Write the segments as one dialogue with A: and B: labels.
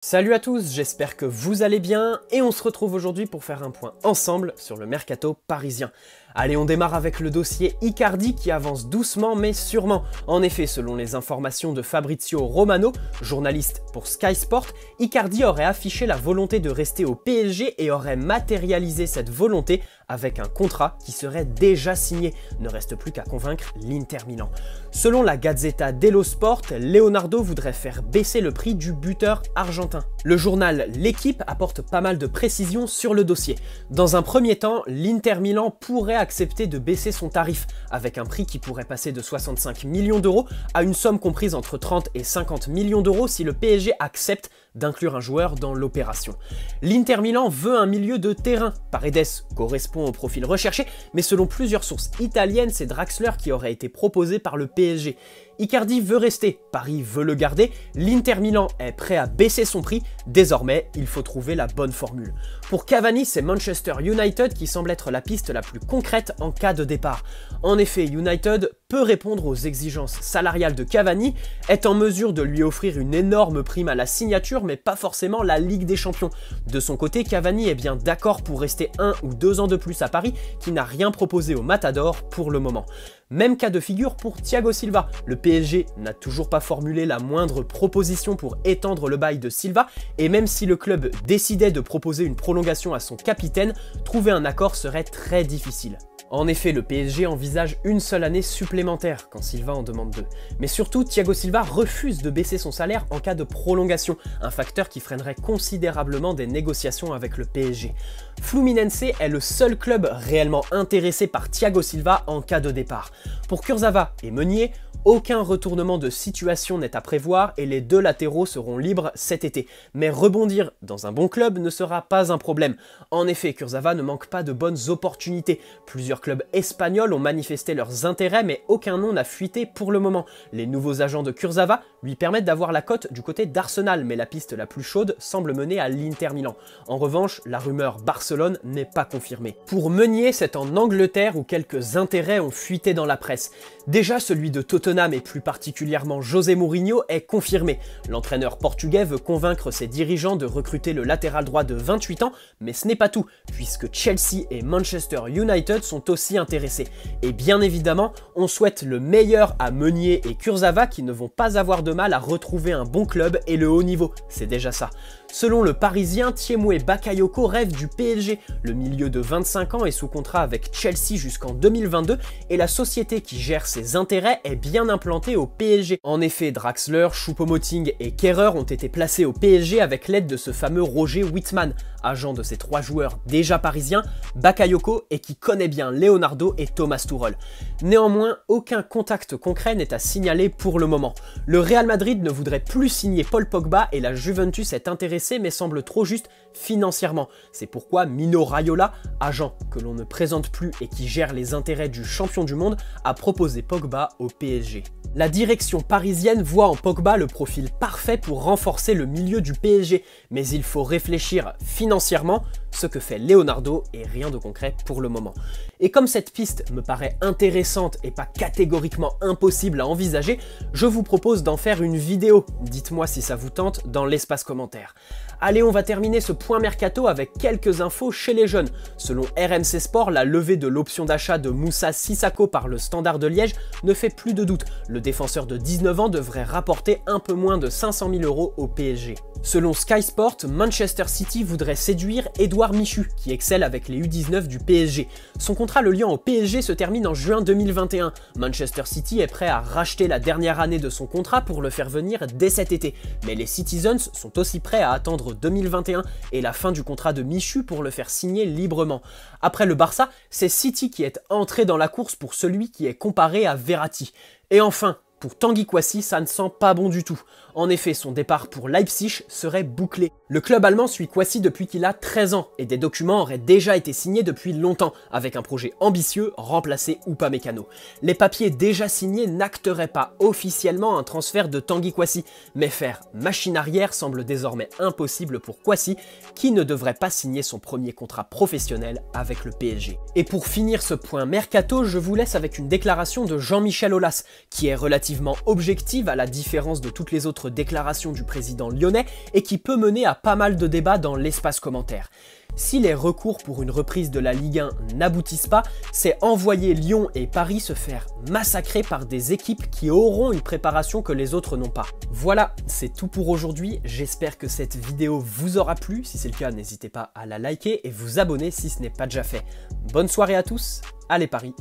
A: Salut à tous, j'espère que vous allez bien et on se retrouve aujourd'hui pour faire un point ensemble sur le mercato parisien. Allez, on démarre avec le dossier Icardi qui avance doucement mais sûrement. En effet, selon les informations de Fabrizio Romano, journaliste pour Sky Sport, Icardi aurait affiché la volonté de rester au PSG et aurait matérialisé cette volonté avec un contrat qui serait déjà signé. Ne reste plus qu'à convaincre l'Inter Milan. Selon la Gazzetta dello Sport, Leonardo voudrait faire baisser le prix du buteur argentin. Le journal L'Équipe apporte pas mal de précisions sur le dossier. Dans un premier temps, l'Inter Milan pourrait accepter de baisser son tarif, avec un prix qui pourrait passer de 65 millions d'euros à une somme comprise entre 30 et 50 millions d'euros si le PSG accepte d'inclure un joueur dans l'opération. L'Inter Milan veut un milieu de terrain. Paredes correspond au profil recherché, mais selon plusieurs sources italiennes, c'est Draxler qui aurait été proposé par le PSG. Icardi veut rester, Paris veut le garder, l'Inter Milan est prêt à baisser son prix, désormais il faut trouver la bonne formule. Pour Cavani, c'est Manchester United qui semble être la piste la plus concrète en cas de départ. En effet, United peut répondre aux exigences salariales de Cavani, est en mesure de lui offrir une énorme prime à la signature, mais pas forcément la Ligue des Champions. De son côté, Cavani est bien d'accord pour rester 1 ou 2 ans de plus à Paris, qui n'a rien proposé au Matador pour le moment. Même cas de figure pour Thiago Silva. Le PSG n'a toujours pas formulé la moindre proposition pour étendre le bail de Silva, et même si le club décidait de proposer une prolongation à son capitaine, trouver un accord serait très difficile. En effet, le PSG envisage une seule année supplémentaire quand Silva en demande 2. Mais surtout, Thiago Silva refuse de baisser son salaire en cas de prolongation, un facteur qui freinerait considérablement des négociations avec le PSG. Fluminense est le seul club réellement intéressé par Thiago Silva en cas de départ. Pour Kurzawa et Meunier, aucun retournement de situation n'est à prévoir et les deux latéraux seront libres cet été. Mais rebondir dans un bon club ne sera pas un problème. En effet, Kurzawa ne manque pas de bonnes opportunités. Plusieurs clubs espagnols ont manifesté leurs intérêts, mais aucun nom n'a fuité pour le moment. Les nouveaux agents de Kurzawa lui permettent d'avoir la cote du côté d'Arsenal, mais la piste la plus chaude semble mener à l'Inter Milan. En revanche, la rumeur Barcelone n'est pas confirmée. Pour Meunier, c'est en Angleterre où quelques intérêts ont fuité dans la presse. Déjà, celui de Tottenham et plus particulièrement José Mourinho est confirmé. L'entraîneur portugais veut convaincre ses dirigeants de recruter le latéral droit de 28 ans, mais ce n'est pas tout, puisque Chelsea et Manchester United sont aussi intéressés. Et bien évidemment, on souhaite le meilleur à Meunier et Kurzawa qui ne vont pas avoir de mal à retrouver un bon club et le haut niveau, c'est déjà ça. Selon le Parisien, Tiémoué Bakayoko rêve du PSG. Le milieu de 25 ans est sous contrat avec Chelsea jusqu'en 2022 et la société qui gère ses intérêts est bien implantée au PSG. En effet, Draxler, Choupo-Moting et Kehrer ont été placés au PSG avec l'aide de ce fameux Roger Wittmann, agent de ces trois joueurs déjà parisiens, Bakayoko et qui connaît bien Leonardo et Thomas Tuchel. Néanmoins, aucun contact concret n'est à signaler pour le moment. Le Real Madrid ne voudrait plus signer Paul Pogba et la Juventus est intéressée mais semble trop juste financièrement. C'est pourquoi Mino Raiola, agent que l'on ne présente plus et qui gère les intérêts du champion du monde, a proposé Pogba au PSG. La direction parisienne voit en Pogba le profil parfait pour renforcer le milieu du PSG, mais il faut réfléchir financièrement, ce que fait Leonardo et rien de concret pour le moment. Et comme cette piste me paraît intéressante et pas catégoriquement impossible à envisager, je vous propose d'en faire une vidéo. Dites-moi si ça vous tente dans l'espace commentaire. Allez, on va terminer ce point mercato avec quelques infos chez les jeunes. Selon RMC Sport, la levée de l'option d'achat de Moussa Sissako par le Standard de Liège ne fait plus de doute. Le défenseur de 19 ans devrait rapporter un peu moins de 500 000 € au PSG. Selon Sky Sport, Manchester City voudrait séduire Édouard Michu, qui excelle avec les U19 du PSG. Son contrat le liant au PSG se termine en juin 2021. Manchester City est prêt à racheter la dernière année de son contrat pour le faire venir dès cet été. Mais les Citizens sont aussi prêts à attendre 2021 et la fin du contrat de Michu pour le faire signer librement. Après le Barça, c'est City qui est entré dans la course pour celui qui est comparé à Verratti. Et enfin, pour Tanguy Kouassi, ça ne sent pas bon du tout. En effet, son départ pour Leipzig serait bouclé. Le club allemand suit Kouassi depuis qu'il a 13 ans et des documents auraient déjà été signés depuis longtemps, avec un projet ambitieux, remplacer Upamecano. Les papiers déjà signés n'acteraient pas officiellement un transfert de Tanguy Kouassi, mais faire machine arrière semble désormais impossible pour Kouassi, qui ne devrait pas signer son premier contrat professionnel avec le PSG. Et pour finir ce point mercato, je vous laisse avec une déclaration de Jean-Michel Aulas, qui est relativement relativement objective à la différence de toutes les autres déclarations du président lyonnais et qui peut mener à pas mal de débats dans l'espace commentaire. Si les recours pour une reprise de la Ligue 1 n'aboutissent pas, c'est envoyer Lyon et Paris se faire massacrer par des équipes qui auront une préparation que les autres n'ont pas. Voilà, c'est tout pour aujourd'hui, j'espère que cette vidéo vous aura plu, si c'est le cas n'hésitez pas à la liker et vous abonner si ce n'est pas déjà fait. Bonne soirée à tous, allez Paris,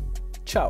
A: ciao!